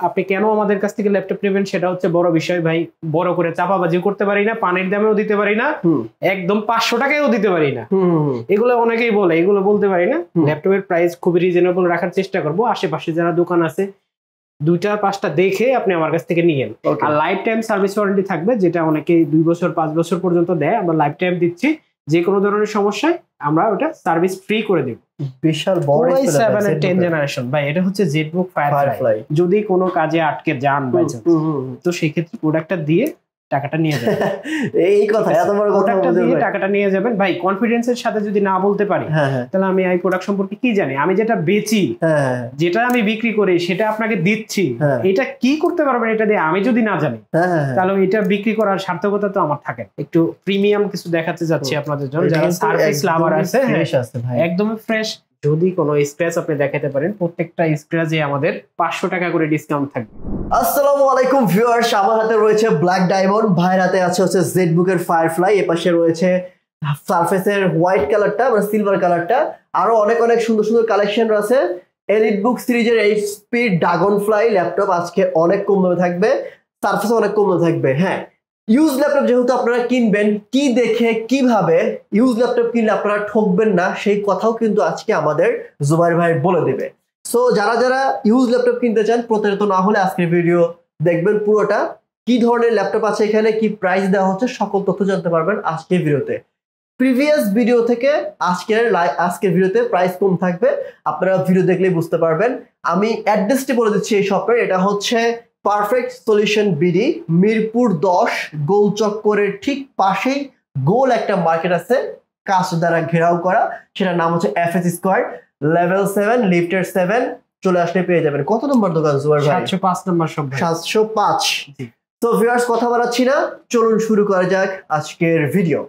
আপনি কেন আমাদের কাছ থেকে ল্যাপটপ নেবেন সেটা হচ্ছে বড় বিষয় ভাই। বড় করে চাপাবাজি করতে পারি না, পানির দামেও দিতে পারি না, একদম 500 টাকায়ও দিতে পারি না। এগুলো অনেকেই বলে, এগুলো বলতে পারি না। ল্যাপটপের প্রাইস খুবই রিজনেবল রাখার চেষ্টা করব। আশেপাশে যারা দোকান আছে 2টা 5টা দেখে আপনি আমার কাছ থেকে নিয়েন। আর লাইফ টাইম সার্ভিস ওয়ারেন্টি থাকবে, যেটা অনেকে 2 বছর 5 বছর পর্যন্ত দেয়। আমরা লাইফ টাইম দিচ্ছি, যে কোনো ধরনের সমস্যায় আমরা ওটা সার্ভিস ফ্রি করে দেব। বিশাল বড় 7 এর 10 জেনারেশন ভাই, এটা হচ্ছে জেটবুক ফায়ারফ্লাই। যদি কোনো কাজে আটকে যান ভাই, তো সেই ক্ষেত্রে প্রোডাক্টটা দিয়ে টাকাটা নিয়ে যাবেন। এই কথা, এত বড় কথা দিয়ে টাকাটা নিয়ে যাবেন ভাই। কনফিডেন্সের সাথে যদি না বলতে পারি, তাহলে আমি এই প্রোডাক্ট সম্পর্কে কি জানি? আমি যেটা বেচি, যেটা আমি বিক্রি করি, সেটা আপনাকে দিচ্ছি, এটা কি করতে পারবেন এটা দিয়ে আমি যদি না জানি, তাহলে এটা বিক্রি করার সার্থকতা তো আমার থাকে। একটু প্রিমিয়াম কিছু দেখাতে যাচ্ছি আপনাদের জন্য, যারা সার্ভিস লাভার আছে, একদম ফ্রেশ। যদি কোনো স্ক্র্যাচ আপনি দেখাতে পারেন, প্রত্যেকটা স্ক্র্যাচে আমাদের 500 টাকা করে ডিসকাউন্ট থাকবে। আসসালামু আলাইকুম ভিউয়ার্স, আমার হাতে রয়েছে ব্ল্যাক ডায়মন্ড, ভাইয়ের হাতে আছে হচ্ছে জেটবুকের ফায়ারফ্লাই, এপাশে রয়েছে সারফেসের হোয়াইট কালারটা বা সিলভার কালারটা, আরো অনেক অনেক সুন্দর সুন্দর কালেকশন আছে। এলিটবুক সিরিজের এইচপি ড্রাগনফ্লাই ল্যাপটপ আজকে অনেক কম দামে থাকবে, সারফেস অনেক কম দামে থাকবে। হ্যাঁ, ইউজ ল্যাপটপ যেহেতু আপনারা কিনবেন, কি দেখে কিভাবে ইউজ ল্যাপটপ কিনলে আপনারা ঠকবেন না, সেই কথাও কিন্তু আজকে আমাদের জুবাইর ভাই বলে দেবে। সো যারা যারা ইউজ ল্যাপটপ কিনতে চান, প্রতারিত না হলে আজকের ভিডিও দেখবেন পুরোটা। কি ধরনের ল্যাপটপ আছে এখানে, কি প্রাইস দেওয়া হচ্ছে, সকল তথ্য জানতে পারবেন আজকের ভিডিওতে। প্রিভিয়াস ভিডিও থেকে আজকের ভিডিওতে প্রাইস কম থাকবে, আপনারা ভিডিও দেখলেই বুঝতে পারবেন। আমি অ্যাড্রেসটি বলে দিচ্ছি এই শপের। এটা হচ্ছে পারফেক্ট সলিউশন বিডি, মিরপুর 10 গোল চক্করের ঠিক পাশেই গোল একটা মার্কেট আছে, কাঁচ দ্বারা ঘেরাও করা, সেটার নাম হচ্ছে এফএস স্কয়ার, লেভেল 7 লিফটের 7। চলে আসলে পেয়ে যাবেন। কত নম্বর দোকান জুবাইর ভাই? 705 নম্বর শপ। 705। তো ভিউয়ার্স, কথা বাড়াচ্ছি না, চলুন শুরু করা যাক আজকের ভিডিও।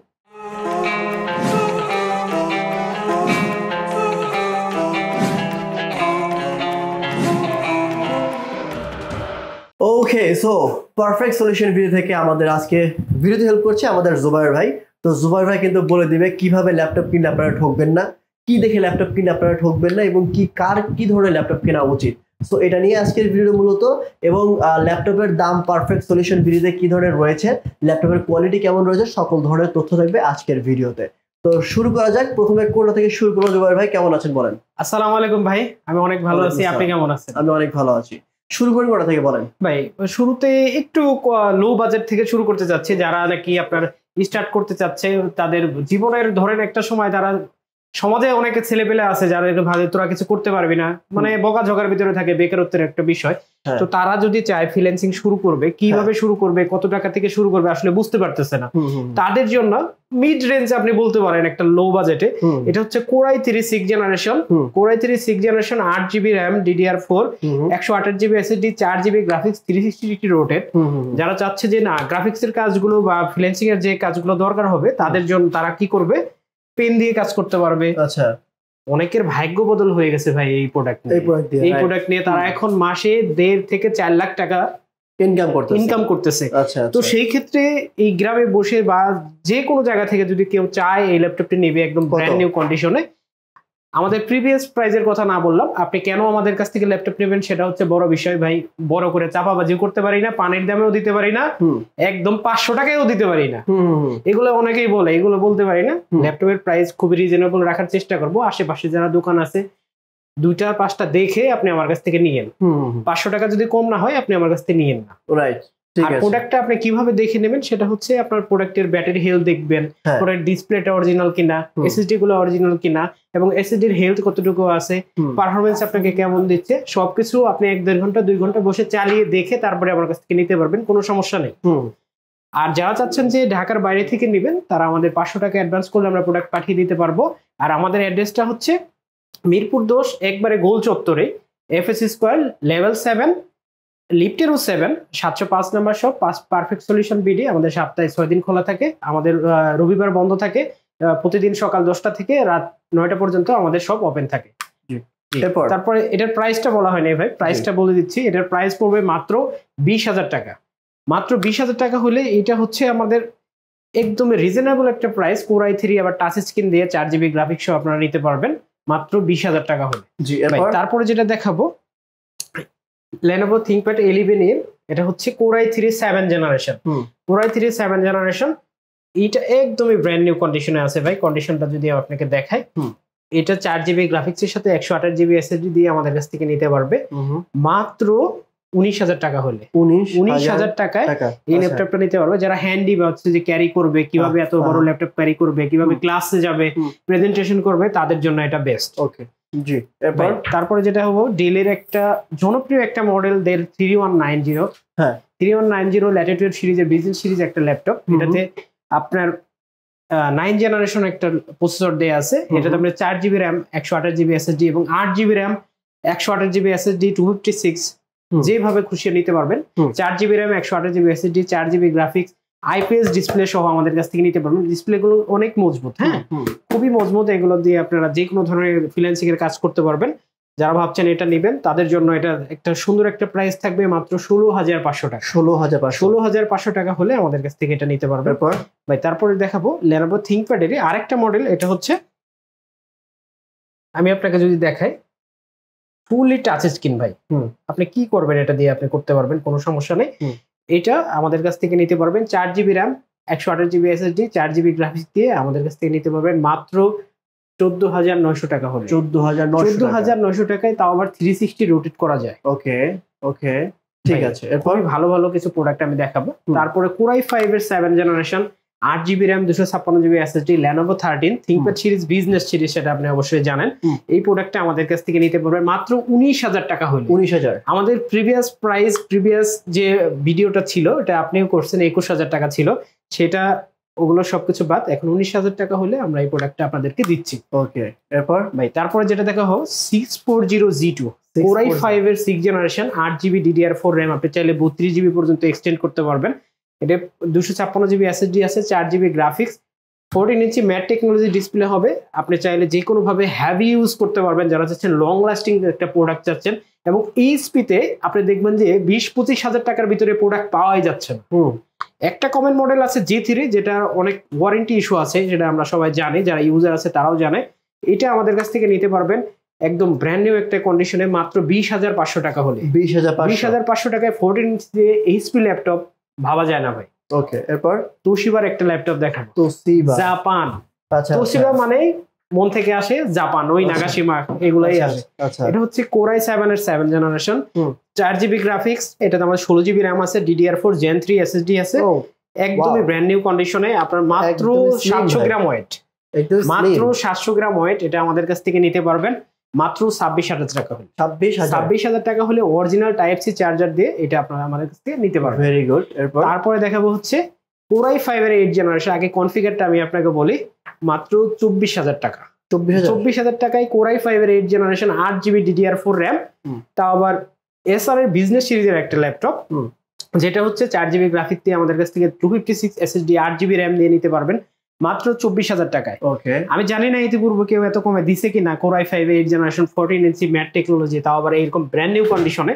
ওকে, সো পারফেক্ট সলিউশন ভিডিও থেকে আমাদের আজকে ভিডিওতে হেল্প করছে আমাদের জুবাইর ভাই। তো জুবাইর ভাই কিন্তু বলে দিবে কিভাবে ল্যাপটপ কিনলে আপনারা ঠকবেন না, কি দেখে ল্যাপটপ কিনলে আপনারা ঠকবেন না, এবং কি ধরনের ল্যাপটপ কেনা উচিত। সো এটা নিয়ে আজকের ভিডিও মূলত, এবং ল্যাপটপের দাম পারফেক্ট সলিউশন ভিডিওতে কি ধরনের রয়েছে, ল্যাপটপের কোয়ালিটি কেমন রয়েছে, সকল ধরনের তথ্য থাকবে আজকের ভিডিওতে। তো শুরু করা যাক। প্রথমে কোনটা থেকে শুরু করবো? জুবাইর ভাই কেমন আছেন বলেন। আসসালামু আলাইকুম ভাই, আমি অনেক ভালো আছি, আপনি কেমন আছেন? আমি অনেক ভালো আছি। শুরু করি কোথা থেকে বলেন ভাই? শুরুতে একটু লো বাজেট থেকে শুরু করতে যাচ্ছি। যারা নাকি আপনার স্টার্ট করতে চাচ্ছে, তাদের জীবনের ধরেন একটা সময় তারা সমাজে অনেকে ছেলেপেলে আছে যারা ভাবে তোরা কিছু করতে পারবি না, মানে বকাঝকার ভিতরে থাকে, বেকারত্বের একটা বিষয়। তো তারা যদি চায় ফ্রিল্যান্সিং শুরু করবে, কিভাবে শুরু করবে, কত টাকা থেকে শুরু করবে, আসলে বুঝতে পারতেছে না। তাদের জন্য মিড রেঞ্জ আপনি বলতে পারেন একটা লো বাজেটে, এটা হচ্ছে Core i3 6th generation. Core i3 6th generation 8GB RAM, DDR4, 128GB SSD, 4GB graphics, 360 rotate. যারা চাচ্ছে যে না গ্রাফিক্স এর কাজগুলো বা ফ্রিল্যান্সিং এর যে কাজগুলো দরকার হবে, তাদের জন্য তারা কি করবে, পেন দিয়ে কাজ করতে পারবে। আচ্ছা, অনেকের ভাগ্য বদল হয়ে গেছে ভাই এই প্রোডাক্ট নিয়ে। তারা এখন মাসে 1.5 থেকে 4 লাখ টাকা ইনকাম করতেছে। তো সেই ক্ষেত্রে এই গ্রামে বসে বা যে কোনো জায়গা থেকে যদি কেউ চায় এই ল্যাপটপটি নেবে একদম ব্র্যান্ড নিউ কন্ডিশনে, আমাদের প্রিভিয়াস প্রাইজের কথা না বললাম, আপনি কেন আমাদের কাছ থেকে ল্যাপটপ নেবেন সেটা হচ্ছে বড় বিষয় ভাই। বড় করে চাপাবাজি করতে পারি না, পানির দামেও দিতে পারি না, একদম 500 টাকায়ও দিতে পারি না। এগুলো অনেকেই বলে, এগুলো বলতে পারি না। ল্যাপটপের প্রাইস খুবই রিজনেবল রাখার চেষ্টা করব। আশেপাশে যারা দোকান আছে 2টা 5টা দেখে আপনি আমার কাছ থেকে নিয়েন। 500 টাকা যদি কম না হয় আপনি আমার কাছ থেকে নিয়েন না। রাইট। আর প্রোডাক্টটা আপনি কিভাবে দেখে নেবেন সেটা হচ্ছে আপনার প্রোডাক্টের ব্যাটারি হেলথ দেখবেন, প্রোডাক্ট ডিসপ্লেটা অরিজিনাল কিনা, এসএসডি গুলো অরিজিনাল কিনা, এবং এসএসডি এর হেলথ কতটুকু আছে, পারফরম্যান্স আপনাকে কেমন দিচ্ছে, সবকিছু আপনি 1-1.5 ঘন্টা 2 ঘন্টা বসে চালিয়ে দেখে তারপরে আমার কাছ থেকে নিতে পারবেন, কোনো সমস্যা নেই। আর যারা চাচ্ছেন যে ঢাকার বাইরে থেকে নেবেন, তারা আমাদের 500 টাকা অ্যাডভান্স করলে আমরা প্রোডাক্ট পাঠিয়ে দিতে পারবো। আর আমাদের অ্যাড্রেসটা হচ্ছে মিরপুর 10 একবারে গোল চত্বরে, এফএস স্কয়ার, লেভেল 7 লিফটেরও 7, 705 নম্বর শপ, পারফেক্ট সলিউশন বিডি। আমাদের সপ্তাহে 6 দিন খোলা থাকে, আমাদের রবিবার বন্ধ থাকে। প্রতিদিন সকাল 10টা থেকে রাত 9টা পর্যন্ত আমাদের শপ ওপেন থাকে। তারপরে এটার প্রাইসটা বলা হয়নি ভাই, প্রাইসটা বলে দিচ্ছি। এটার প্রাইস পড়বে মাত্র 20,000 টাকা। মাত্র 20,000 টাকা হলে এটা হচ্ছে আমাদের একদমই রিজনেবল একটা প্রাইস। Core i3 আবার টাচ স্ক্রিন দিয়ে 4GB গ্রাফিক্স সহ আপনারা নিতে পারবেন মাত্র 20,000 টাকা হলে। তারপরে যেটা দেখাবো, Lenovo ThinkPad 11 এর এটা হচ্ছে Core i3 7 generation. Core i3 7 generation, এটা একদমই ব্র্যান্ড নিউ কন্ডিশনে আছে ভাই। কন্ডিশনটা যদি আপনাকে দেখাই, এটা 4GB গ্রাফিক্স এর সাথে 128GB SSD দিয়ে আমাদের কাছ থেকে নিতে পারবে মাত্র 19,000 টাকা হলে। 19,000 টাকায় এই ল্যাপটপটা নিতে পারবে। যারা হ্যান্ডি বা হচ্ছে যে ক্যারি করবে, কিভাবে এত বড় ল্যাপটপ ক্যারি করবে, কিভাবে ক্লাসে যাবে, প্রেজেন্টেশন করবে, তাদের জন্য এটা বেস্ট। ওকে জি। তারপরে যেটা হবো ডেলের একটা জনপ্রিয় একটা মডেল ডেল 3190। হ্যাঁ 3190 ল্যাটিটিউড সিরিজের বিজনেস সিরিজ একটা ল্যাপটপ। এটাতে আপনার 9 জেনারেশন একটা প্রসেসর দেয়া আছে। এটাতে আপনার 4GB র্যাম, 128GB SSD এবং 8GB র্যাম, 128GB SSD 256 যেভাবে খুশি নিতে পারবেন। 4GB RAM, 128GB SSD, 4GB graphics, IPS display সহ আমাদের কাছ থেকে নিতে পারবেন। ডিসপ্লে গুলো অনেক মজবুত, হ্যাঁ খুবই মজবুত। এগুলো দিয়ে আপনারা যে কোনো ধরনের ফ্রিল্যান্সিং এর কাজ করতে পারবেন। যারা ভাবছেন এটা নেবেন তাদের জন্য এটা একটা সুন্দর একটা প্রাইস থাকবে মাত্র 16,500 টাকা। 16,500 টাকা হলে আমাদের কাছ থেকে এটা নিতে পারবেন ভাই। তারপরে দেখাবো Lenovo ThinkPad এর আরেকটা মডেল। এটা হচ্ছে, আমি আপনাকে যদি দেখাই, ফুললি টাচ স্ক্রিন ভাই। আপনি কি করবেন এটা দিয়ে, আপনি করতে পারবেন, কোনো সমস্যা নেই। এটা আমাদের কাছ থেকে নিতে পারবেন 4GB RAM, 128GB SSD, 4GB graphics দিয়ে আমাদের কাছ থেকে নিতে পারবেন মাত্র 14,900 টাকা হলে। 14,900 টাকায়, তাও আবার 360 রোটেট করা যায়। ওকে ওকে ঠিক আছে। এরপর ভালো ভালো কিছু প্রোডাক্ট আমি দেখাবো। তারপরে Core i5 এর 7 generation, 8GB RAM, 256GB SSD, Lenovo 13 ThinkPad series business series, সেটা আপনি অবশ্যই জানেন। এই প্রোডাক্টটা আমাদের কাছ থেকে নিতে পারবেন মাত্র 19,000 টাকা হলে। 19,000। আমাদের প্রিভিয়াস যে ভিডিওটা ছিল এটা আপনিও করছেন, 21,000 টাকা ছিল, সেটা ওগুলো সবকিছু বাদ এখন 19,000 টাকা হলে আমরা এই প্রোডাক্টটা আপনাদেরকে দিচ্ছি। ওকে এরপর ভাই তারপরে যেটা দেখা হোক 640G2 Core i5 এর 6 জেনারেশন, 8GB DDR4 র্যাম, আপনি চাইলে 32GB পর্যন্ত এক্সটেন্ড করতে পারবেন। এটা 256GB SSD আছে, 4GB গ্রাফিক্স, 14 ইঞ্চি ম্যাট টেকনোলজি ডিসপ্লে হবে। আপনি চাইলে যে কোনো ভাবে হ্যাভি ইউজ করতে পারবেন, যারা চাচ্ছেন লং লাস্টিং একটা প্রোডাক্ট চাচ্ছেন। এবং এইচপিতে আপনি দেখবেন যে 20-25,000 টাকার ভিতরে প্রোডাক্ট পাওয়াই যাচ্ছে না। একটা কমন মডেল আছে G3, যেটা অনেক ওয়ারেন্টি ইস্যু আছে, যেটা আমরা সবাই জানি, যারা ইউজার আছে তারাও জানে। এটা আমাদের কাছ থেকে নিতে পারবেন একদম ব্র্যান্ড নিউ একটা কন্ডিশনে মাত্র 20,500 টাকা হলে। 20,500 টাকায় 14 ইঞ্চি এইচপি ল্যাপটপ ভাবা যায় না ভাই। ওকে এরপর তোশিবার একটা ল্যাপটপ দেখাবো। Toshiba Japan. আচ্ছা তোশিবা মানেই মন থেকে আসে জাপান, ওই নাগাশিমা এগুলাই আসে। এটা হচ্ছে Core i7 এর 7 জেনারেশন, 4GB গ্রাফিক্স, এটাতে আমাদের 16GB র্যাম আছে, DDR4 Gen 3 SSD আছে। একদমই ব্র্যান্ড নিউ কন্ডিশনে, আপনার মাত্র 700 গ্রাম ওয়েট, মাত্র 700 গ্রাম ওয়েট। এটা আমাদের কাছ থেকে নিতে পারবেন মাত্র 26,000 টাকা হলে। 26,000 টাকা হলে অরিজিনাল টাইপ সি চার্জার দিয়ে এটা আপনারা আমাদের কাছ থেকে নিতে পারবেন। Very good. তারপরে দেখাবো হচ্ছে Core i5 এর 8 জেনারেশন। আগে কনফিগারটা আমি আপনাকে বলি, মাত্র 24,000 টাকা। 24,000 টাকায় Core i5 এর 8 জেনারেশন, 8GB DDR4 র্যাম, তাও আবার এসআর এর বিজনেস সিরিজের একটা ল্যাপটপ, যেটা হচ্ছে 4GB গ্রাফিক্স দিয়ে আমাদের কাছ থেকে 256 SSD, 8GB র্যাম দিয়ে নিতে পারবেন মাত্র 24,000 টাকায়। ওকে আমি জানি না ইতিপূর্বে কেউ এত কমে দিছে কিনা Core i5 8 জেনারেশন 14 ইঞ্চি ম্যাট টেকনোলজি, তাও আবার এরকম ব্র্যান্ড নিউ কন্ডিশনে,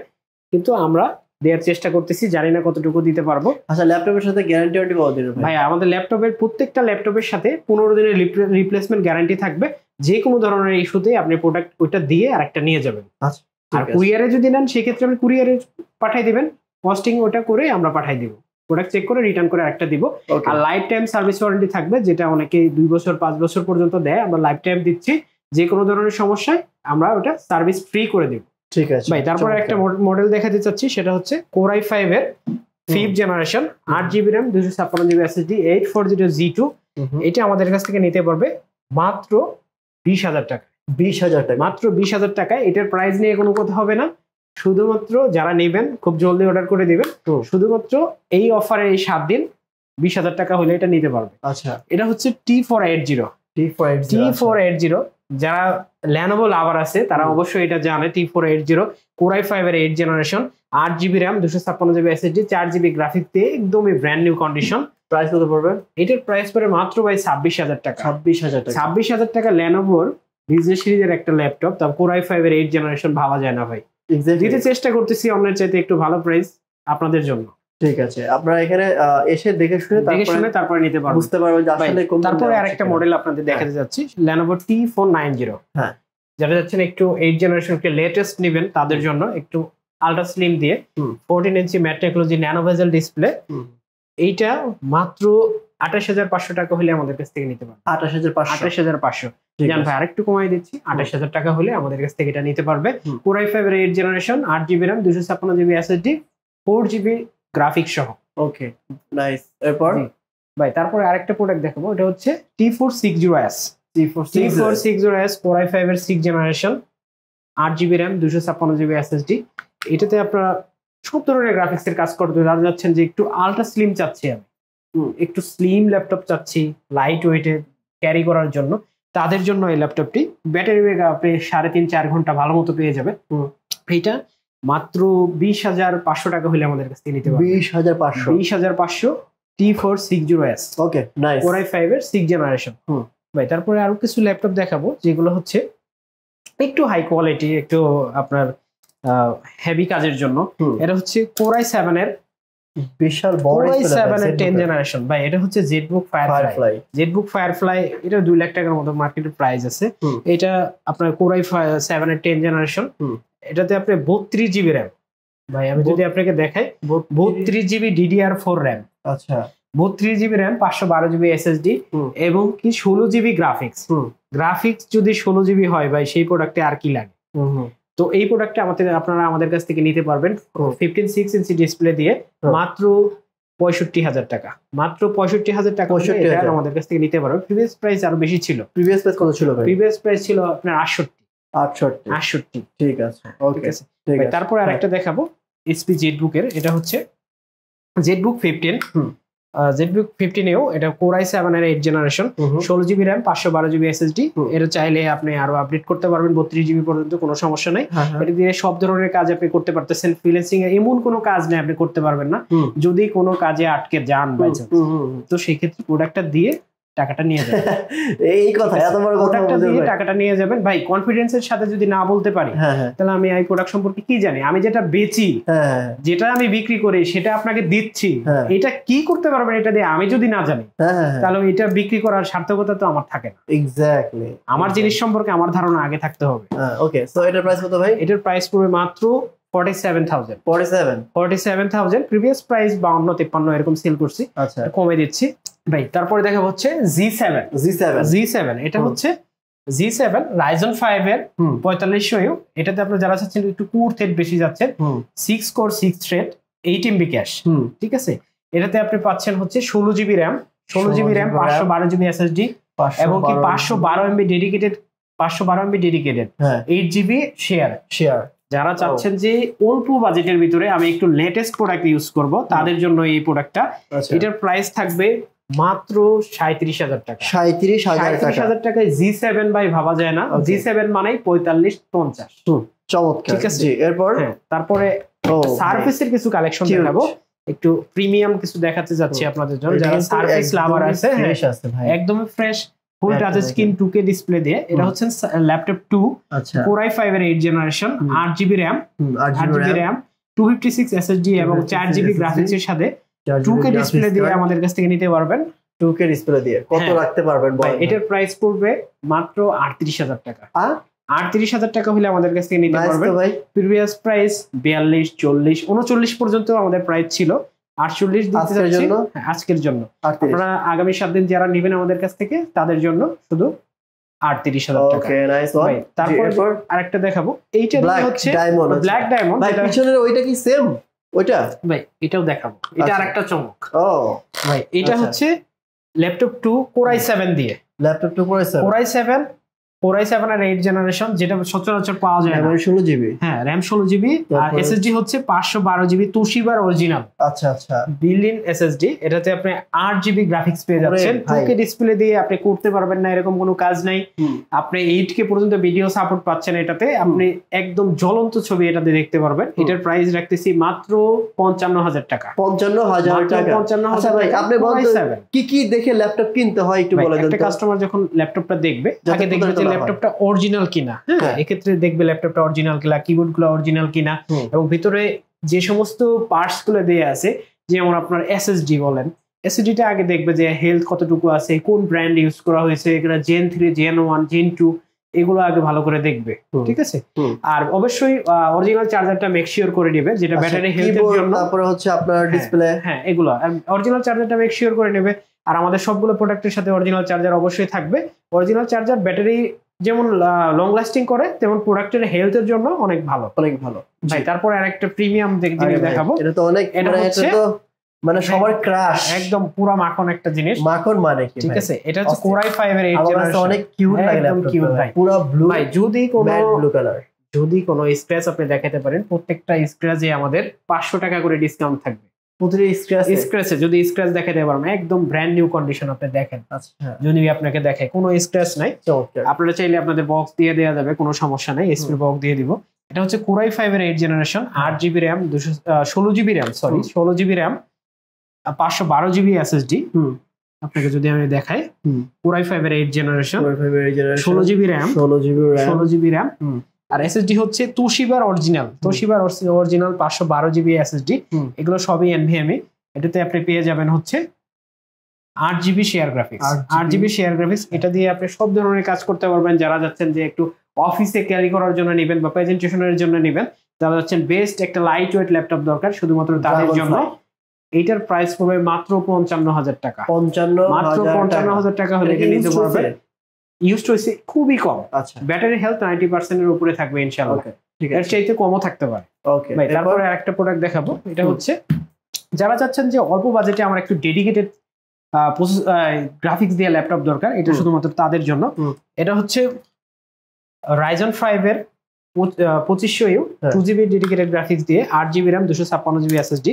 কিন্তু আমরা দেওয়ার চেষ্টা করতেছি, জানি না কতটুকু দিতে পারবো। আচ্ছা ল্যাপটপের সাথে গ্যারান্টি ওয়ারেন্টি কত দিন ভাই? আমাদের ল্যাপটপের প্রত্যেকটা ল্যাপটপের সাথে 15 দিনের রিপ্লেসমেন্ট গ্যারান্টি থাকবে। যে কোনো ধরনের ইস্যুতে আপনি প্রোডাক্ট ওইটা দিয়ে আরেকটা নিয়ে যাবেন। আর কুরিয়ারে যদি নেন সেক্ষেত্রে আপনি কুরিয়ারে পাঠিয়ে দিবেন, পোস্টিং ওটা করে আমরা পাঠিয়ে দিব, প্রোডাক্ট চেক করে রিটার্ন করে আরেকটা দিব। আর লাইফ টাইম সার্ভিস ওয়ারেন্টি থাকবে, যেটা অনেকে 2 বছর 5 বছর পর্যন্ত দেয়, আমরা লাইফ টাইম দিচ্ছি। যে কোনো ধরনের সমস্যায় আমরা ওটা সার্ভিস ফ্রি করে দিব। ঠিক আছে ভাই। তারপরে একটা মডেল দেখাতে চাচ্ছি, সেটা হচ্ছে Core i5 এর 5th generation, 8GB RAM, 256GB SSD, 840G2। এটা আমাদের কাছ থেকে নিতে পারবে মাত্র 20,000 টাকা। 20,000 টাকা, মাত্র 20,000 টাকায়। এটার প্রাইস নিয়ে কোনো কথা হবে না, শুধুমাত্র যারা নেবেন খুব জলদি অর্ডার করে দিবেন। শুধুমাত্র এই অফারে এই 7 দিন 20,000 টাকা হলে এটা নিতে পারবে। আচ্ছা এটা হচ্ছে T480। যারা Lenovo লাভার আছে তারা অবশ্যই এটা জানে। T480 Core i5 এর 8 generation, 8GB RAM, 256GB SSD, 4GB graphics দিয়ে একদমই ব্র্যান্ড নিউ কন্ডিশন। প্রাইস কত পড়বে? এটার প্রাইস পড়ে মাত্র ভাই 26,000 টাকা। 26,000 টাকা Lenovoর বিজনেস সিরিজের একটা ল্যাপটপ, তার Core i5 এর 8 জেনারেশন ভাবা যায় না ভাই। দিতে চেষ্টা করতেছি অন্যের চাইতে একটু ভালো প্রাইস আপনাদের জন্য। ঠিক আছে আপনারা এখানে এসে দেখে শুনে তারপরে নিতে পারবেন, বুঝতে পারবেন যে আসলে কোন। তারপরে আরেকটা মডেল আপনাদের দেখাতে যাচ্ছি, Lenovo T490। হ্যাঁ যারা যাচ্ছেন একটু 8 জেনারেশনকে লেটেস্ট নেবেন তাদের জন্য একটু আলট্রা স্লিম দিয়ে 14 ইঞ্চি mat technology nano bezel display, এইটা মাত্র 28,500 টাকা হলে আমাদের কাছ থেকে নিতে পারবে। 28,500 জান ভাই আরেকটু কমাই দিচ্ছি, 28,000 টাকা হলে আমাদের কাছ থেকে এটা নিতে পারবে। Core i5 এর 8 generation, 8GB RAM, 256GB SSD, 4GB graphics সহ। Okay nice. এরপর ভাই তারপরে আরেকটা প্রোডাক্ট দেখাবো, এটা হচ্ছে T460S। T460S Core i5 এর 6 generation, 8GB RAM, 256GB SSD। এটাতে আপনারা সব ধরনের গ্রাফিক্স এর কাজ করতে যাচ্ছেন, যে একটু আলট্রা স্লিম চাচ্ছি আমি, একটু স্লিম ল্যাপটপ চাচ্ছি লাইট ওয়েটে ক্যারি করার জন্য, তাদের জন্য এই ল্যাপটপটি। ব্যাটারি ব্যাকআপ আপনি 3.5-4 ঘন্টা ভালো মতো পেয়ে যাবে। এইটা মাত্র 20,500 টাকা হলে আমাদের কাছ থেকে নিতে পারবেন। 20,500 T460S। Okay nice. Core i5 এর 6 জেনারেশন। ভাই তারপরে আরো কিছু ল্যাপটপ দেখাবো যেগুলো হচ্ছে একটু হাই কোয়ালিটি, একটু আপনার হেভি কাজের জন্য। এটা হচ্ছে Core i7 এর বিশাল বড় Core i7 এর 10 জেনারেশন। ভাই এটা হচ্ছে ZBook Firefly। ZBook Firefly এটা 2 লাখ টাকার মতো মার্কেটের প্রাইস আছে। এটা আপনার Core i7 এর 10 জেনারেশন। এটাতে আপনি 32GB RAM। ভাই আমি যদি আপনাকে দেখাই, 32GB DDR4 RAM। আচ্ছা, 32GB RAM, 512GB SSD এবং কি 16GB গ্রাফিক্স যদি 16GB হয় ভাই, সেই প্রোডাক্টে আর কি লাগে। তো এই প্রোডাক্টটা আপনারা আমাদের কাছ থেকে নিতে পারবেন 15.6 ইঞ্চি ডিসপ্লে দিয়ে মাত্র 65,000 টাকা। মাত্র 65,000 টাকা এটা আমাদের কাছ থেকে নিতে পারবেন। প্রিভিয়াস প্রাইস আরো বেশি ছিল। প্রিভিয়াস প্রাইস কত ছিল ভাই? প্রিভিয়াস প্রাইস ছিল আপনার 68। ঠিক আছে, ওকে। তারপরে আরেকটা দেখাবো HP ZBook এর, এটা হচ্ছে ZBook 15। ZBook 15 এও এটা Core i7 এর 8 generation, 16GB RAM, 512GB SSD। এটা চাইলে আপনি আরো আপডেট করতে পারবেন 32GB পর্যন্ত, কোনো সমস্যা নাই। এটা দিয়ে সব ধরনের কাজ আপনি করতে পারতেছেন। ফ্রিল্যান্সিং এ এমন কোনো কাজ নেই আপনি করতে পারবেন না, যদি কোনো কাজে আটকে যান বাই চান্স, তো সেই ক্ষেত্রে প্রোডাক্টটা দিয়ে টাকাটা নিয়ে যাবেন। এই কথা, এত বড় কথা দিয়ে টাকাটা নিয়ে যাবেন ভাই। কনফিডেন্সের সাথে যদি না বলতে পারি, তাহলে আমি এই প্রোডাক্ট সম্পর্কে কি জানি? আমি যেটা বেচি, যেটা আমি বিক্রি করি, সেটা আপনাকে দিচ্ছি, এটা কি করতে পারবেন এটা দিয়ে আমি যদি না জানি, তাহলে এটা বিক্রি করার সার্থকতা তো আমার থাকে না। এক্স্যাক্টলি, আমার জিনিস সম্পর্কে আমার ধারণা আগে থাকতে হবে। ওকে, সো এটার প্রাইস কত ভাই? এটার প্রাইস পড়বে মাত্র 47,000। প্রিভিয়াস প্রাইস 52-53 এরকম সেল করছি, আচ্ছা কমে দিচ্ছি ভাই। তারপরে দেখা হচ্ছে G7। এটা হচ্ছে G7 Ryzen 5 এর 4500। এটাতে আপনি যারা চাচ্ছেন একটু কোর থ্রেড বেশি যাচ্ছেন, 6 কোর 6 থ্রেড 8 MB ক্যাশ, ঠিক আছে। এটাতে আপনি পাচ্ছেন হচ্ছে 16GB RAM, 512GB SSD এবং কি 512 MB ডেডিকেটেড, 8GB শেয়ার। যারা চাচ্ছেন যে অল্প বাজেটের ভিতরে আমি একটু লেটেস্ট প্রোডাক্ট ইউজ করব, তাদের জন্য এই প্রোডাক্টটা। এটার প্রাইস থাকবে মাত্র 37,000 টাকা। 37,000 টাকায় G7 ভাই ভাবা যায় না। G7 মানেই 45-50। চমৎকার, ঠিক আছে। এরপর তারপরে সারফেসের কিছু কালেকশন দেখাবো, একটু প্রিমিয়াম কিছু দেখাতে যাচ্ছি আপনাদের জন্য। যারা সারফেস লাভার আছে, একদম ফ্রেশ ফুল টাচ স্ক্রিন 2K ডিসপ্লে দিয়ে। এটা হচ্ছে ল্যাপটপ 2 Core i5 এর 8 জেনারেশন, 8GB RAM, 256 SSD এবং 4GB গ্রাফিক্স এর সাথে 2K ডিসপ্লে দিয়ে আমাদের কাছ থেকে নিতে পারবেন। 2K ডিসপ্লে দিয়ে কত রাখতে পারবেন বলেন? এটার প্রাইস পড়বে মাত্র 38,000 টাকা। 38,000 টাকা হলে আমাদের কাছ থেকে নিতে পারবেন। প্রিভিয়াস প্রাইস 42, 40, 39 পর্যন্ত আমাদের প্রাইস ছিল। 48 দিতে যাচ্ছি আজকের জন্য। আপনারা আগামী 7 দিন যারা নেবেন আমাদের কাছ থেকে, তাদের জন্য শুধু 38,000 টাকা। ওকে, নাইস ওয়ান। তারপর আরেকটা দেখাবো, এইটা হচ্ছে ব্ল্যাক ডায়মন্ড। ভাই পিছনের ওইটা কি সেম ওইটা? ভাই এটাও দেখাবো, এটা আরেকটা চমক। ভাই এটা হচ্ছে ল্যাপটপ 2 Core i7 দিয়ে। ল্যাপটপ 2 Core i7 এর 8 জেনারেশন, যেটা সচরাচর পাওয়া যায় না। 16GB, হ্যাঁ RAM 16GB, আর SSD হচ্ছে 512GB Toshiba অরিজিনাল। আচ্ছা বিল্ট-ইন SSD। এটাতে আপনি 8GB গ্রাফিক্স পেয়ে যাচ্ছেন। 2K ডিসপ্লে দিয়ে আপনি করতে পারবেন না এরকম কোনো কাজ নাই। আপনি 8K পর্যন্ত ভিডিও সাপোর্ট পাচ্ছেন এটাতে। আপনি একদম জ্বলন্ত ছবি এটাতে দেখতে পারবেন। এটার প্রাইস রাখতেছি মাত্র 55,000 টাকা। 55,000 টাকা। আচ্ছা ভাই, আপনি বলতে কি দেখে ল্যাপটপ কিনতে হয় একটু বলে দেন। একটা কাস্টমার যখন ল্যাপটপটা দেখবে, আগে দেখবে যে ল্যাপটপটা অরিজিনাল কিনা। হ্যাঁ, এক্ষেত্রে দেখবে ল্যাপটপটা অরিজিনাল কিনা, কিবোর্ড গুলো অরিজিনাল কিনা, এবং ভিতরে যে সমস্ত পার্টস গুলো দেয়া আছে, যেমন আপনার এসএসডি বলেন, এসএসডিটা আগে দেখবে যে হেলথ কতটুকু আছে, কোন ব্র্যান্ড ইউজ করা হয়েছে, এগুলা Gen 3, Gen 1, Gen 2, এগুলো আগে ভালো করে দেখবে, ঠিক আছে? আর অবশ্যই অরিজিনাল চার্জারটা মেক শিওর করে নেবে, যেটা ব্যাটারি হেলথের জন্য। তারপরে হচ্ছে আপনার ডিসপ্লে, হ্যাঁ এগুলো অরিজিনাল চার্জারটা মেক শিওর করে নেবে। আর আমাদের সবগুলো প্রোডাক্টের সাথে অরিজিনাল চার্জার অবশ্যই থাকবে। অরিজিনাল চার্জার ব্যাটারি যেমন লং লাস্টিং করে, তেমন প্রোডাক্টের হেলথের জন্য অনেক ভালো, অনেক ভালো ভাই। তারপর আরেকটা প্রিমিয়াম জিনিস দেখাবো। এটা তো অনেক, এটা তো মানে সবার ক্রাশ, একদম পুরো মাখন একটা জিনিস। মাখন মানে কি, ঠিক আছে? এটা হচ্ছে Core i5 এর 8 জেনারেশন। অনেক কিউট লাগে, একদম কিউট ভাই, পুরো ব্লু ভাই। যদি কোনো ব্লু কালার, যদি কোনো স্ক্র্যাচ আপনি দেখাতে পারেন, প্রত্যেকটা স্ক্র্যাচে আমাদের 500 টাকা করে ডিসকাউন্ট থাকবে। প্রতিটি স্ক্র্যাচে যদি স্ক্র্যাচ দেখাতে পারেন, একদম ব্র্যান্ড নিউ কন্ডিশন আপনি দেখেন। আচ্ছা, যদি আপনাকে দেখায় কোনো স্ক্র্যাচ নাই, আপনারা চাইলে আপনাদের বক্স দিয়ে দেওয়া যাবে, কোনো সমস্যা নাই, এসপি বক্স দিয়ে দিব। এটা হচ্ছে Core i5 এর 8 generation, 8GB RAM, 16GB RAM, 16GB RAM, 512GB SSD। আপনাকে যদি আমি দেখাই, Core i5 এর 8 generation, 16GB RAM, 16GB RAM, আর এসএসডি হচ্ছে তোশিবার অরিজিনাল 512GB এসএসডি। এগুলো সবই এনভিএমই। এটাতে আপনি পেয়ে যাবেন হচ্ছে 8GB share graphics, 8GB share graphics. এটা দিয়ে আপনি সব ধরনের কাজ করতে পারবেন। যারা যাচ্ছেন যে একটু অফিসে ক্যারি করার জন্য নেবেন বা প্রেজেন্টেশনের জন্য নেবেন, যারা যাচ্ছেন বেস্ট একটা লাইট ওয়েট ল্যাপটপ দরকার, শুধুমাত্র তাদের জন্য এইটার প্রাইস পড়বে মাত্র 55,000 টাকা। মাত্র 55,000 টাকা হলে নিতে পারবেন। ইউজড হয়েছে খুবই কম। আচ্ছা, ব্যাটারি হেলথ 90% এর উপরে থাকবে ইনশাআল্লাহ। এর চাইতে কমও থাকতে পারে। ওকে ভাই, তারপরে আরেকটা প্রোডাক্ট দেখাবো। এটা হচ্ছে যারা চাচ্ছেন যে অল্প বাজেটে আমার একটু ডেডিকেটেড গ্রাফিক্স দিয়ে ল্যাপটপ দরকার, এটা শুধুমাত্র তাদের জন্য। এটা হচ্ছে Ryzen 5 এর 2500U 2GB ডেডিকেটেড গ্রাফিক্স দিয়ে 8GB RAM 256GB SSD।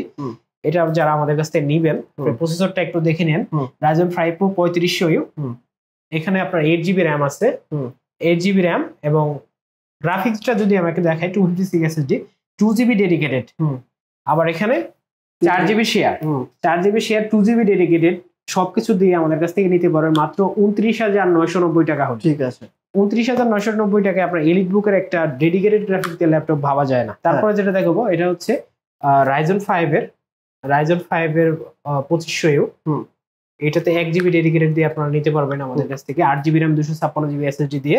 এটা যারা আমাদের কাছ থেকে নিবেন, প্রসেসরটা একটু দেখে নেন। Ryzen 5 Pro 3500U, এখানে আপনার 8GB RAM আছে, 8GB RAM, এবং গ্রাফিক্সটা যদি আমাকে দেখায় 256 SSD, 2GB ডেডিকেটেড। আবার এখানে 4GB share, 4GB share, 2GB dedicated, সবকিছু দিয়ে আমাদের কাছ থেকে নিতে পারবেন মাত্র 29,990 টাকা হলে। ঠিক আছে, 29,990 টাকায় আপনার এলিট বুকের একটা ডেডিকেটেড গ্রাফিক্স দিয়ে ল্যাপটপ ভাবা যায় না। তারপরে যেটা দেখাবো, এটা হচ্ছে Ryzen 5 এর 2500U। এটাতে 1GB ডেডিকেটেড দিয়ে আপনারা নিতে পারবেন আমাদের কাছ থেকে, 8GB RAM 256GB SSD দিয়ে,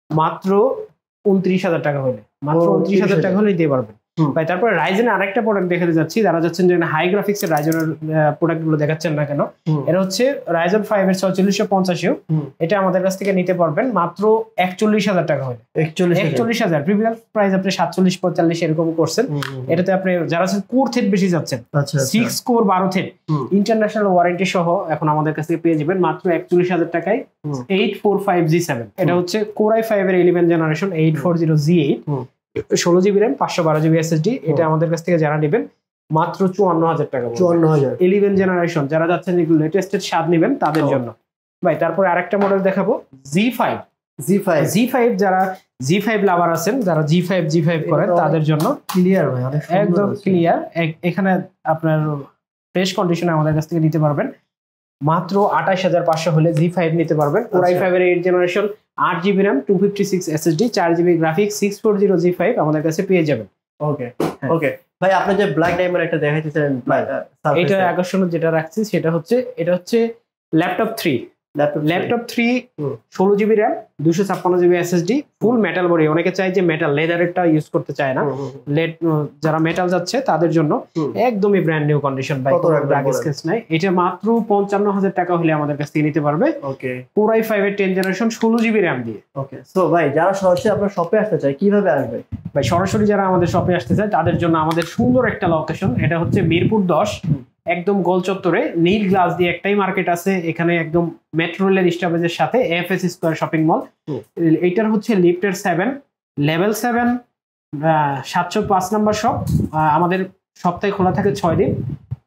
মাত্র 29,000 টাকা হলে, মাত্র 29,000 টাকা হলে নিতে পারবেন ভাই। তারপরে রাইজেন আরেকটা প্রোডাক্ট দেখাতে যাচ্ছি। যারা যাচ্ছেন যে হাই গ্রাফিক্সের রাইজেনের প্রোডাক্ট গুলো দেখাচ্ছেন না কেন, এটা হচ্ছে Ryzen 5 এর 4650। এটা আমাদের কাছ থেকে নিতে পারবেন মাত্র 41,000 টাকা হলে। 41,000 প্রিভিয়াস প্রাইস আপনি 47-45 এরকম করছেন। এটাতে আপনি যারা কোর থ্রেড বেশি যাচ্ছেন, 6 কোর 12 থ্রেড ইন্টারন্যাশনাল ওয়ারেন্টি সহ এখন আমাদের কাছ থেকে পেয়ে যাবেন মাত্র 41,000 টাকায় 845G7। এটা হচ্ছে Core i5 এর 11 generation 840G8, 16GB RAM, 512GB SSD। এটা আমাদের কাছ থেকে যারা নেবেন মাত্র 54,000 টাকা। 54,000 11 জেনারেশন, যারা যাচ্ছেন যেগুলো লেটেস্টের স্বাদ নেবেন তাদের জন্য ভাই। তারপরে আরেকটা মডেল দেখাবো, G5। যারা G5 লাভার আছেন, যারা G5 করেন, তাদের জন্য ক্লিয়ার ভাই, একদম ক্লিয়ার। এখানে আপনার ফ্রেশ কন্ডিশনে আমাদের কাছ থেকে নিতে পারবেন মাত্র 28,500 হলে G5 নিতে পারবেন। Core i5 এর 8 generation, 8GB RAM, 256 SSD, 4GB graphics, 640G5 আমাদের কাছে পেয়ে যাবেন। ওকে ভাই, আপনি যে ব্ল্যাক ডায়মন্ড একটা দেখাইতেছেন, এটা আকর্ষণীয় যেটা রাখছি সেটা হচ্ছে, এটা হচ্ছে laptop 3 16GB RAM, 256GB SSD, ফুল মেটাল বডি। অনেকে চায় যে মেটাল লেদারেরটা ইউজ করতে চায় না, যারা মেটাল যাচ্ছে তাদের জন্য একদমই ব্র্যান্ড নিউ কন্ডিশন ভাই, কোনো ব্ল্যাক স্কেচ নাই। এটা মাত্র 55,000 টাকা হলে আমাদের কাছ থেকে নিতে পারবে। Core i5 এর 10 জেনারেশন 16GB RAM দিয়ে। সো ভাই, যারা সরাসরি আপনার শপে আসতে চায় কিভাবে আসবে ভাই? সরাসরি যারা আমাদের শপে আসতে চায় তাদের জন্য আমাদের সুন্দর একটা লোকেশন, এটা হচ্ছে মিরপুর 10, একদম গোল চত্বরে নীল গ্লাস দিয়ে একটাই মার্কেট আছে। এখানে একদম মেট্রো রেলের স্টপেজের সাথে এফএস স্কয়ার শপিং মল। এইটার হচ্ছে লিফটের 7, লেভেল 7, 705 নাম্বার শপ। আমাদের সপ্তাহে খোলা থাকে 6 দিন।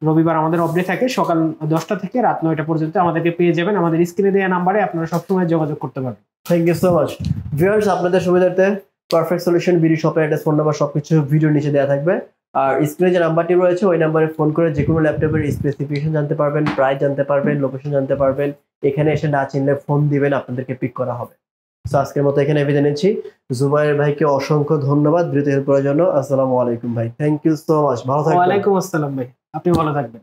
রবিবার আমাদের অফ ডে থাকে, সকাল 10টা থেকে রাত 9টা পর্যন্ত আমাদেরকে পেয়ে যাবেন। আমাদের স্ক্রিনে দেওয়া নাম্বারে আপনারা সবসময় যোগাযোগ করতে পারবেন। Thank you so much viewers, আপনাদের সুবিধার্থে পারফেক্ট সলিউশন বিডি শপের অ্যাড্রেস, ফোন নাম্বার সবকিছু ভিডিও নিচে দেওয়া থাকবে। আর স্ক্রিনে যে নাম্বারটি রয়েছে ওই নাম্বারে ফোন করে যে কোনো ল্যাপটপের স্পেসিফিকেশন জানতে পারবেন, প্রাইস জানতে পারবেন, লোকেশন জানতে পারবেন। এখানে এসে না চিনলে ফোন দিবেন, আপনাদেরকে পিক করা হবে। সো আজকের মতো এখানে বিদায় নিচ্ছি। জুবাইর ভাইকে অসংখ্য ধন্যবাদ ভিডিওতে হেল্প করার জন্য। আসসালামু আলাইকুম ভাই, থ্যাংক ইউ সো মাচ, ভালো থাকবেন। ওয়ালাইকুম আসসালাম ভাই, আপনি ভালো থাকবেন।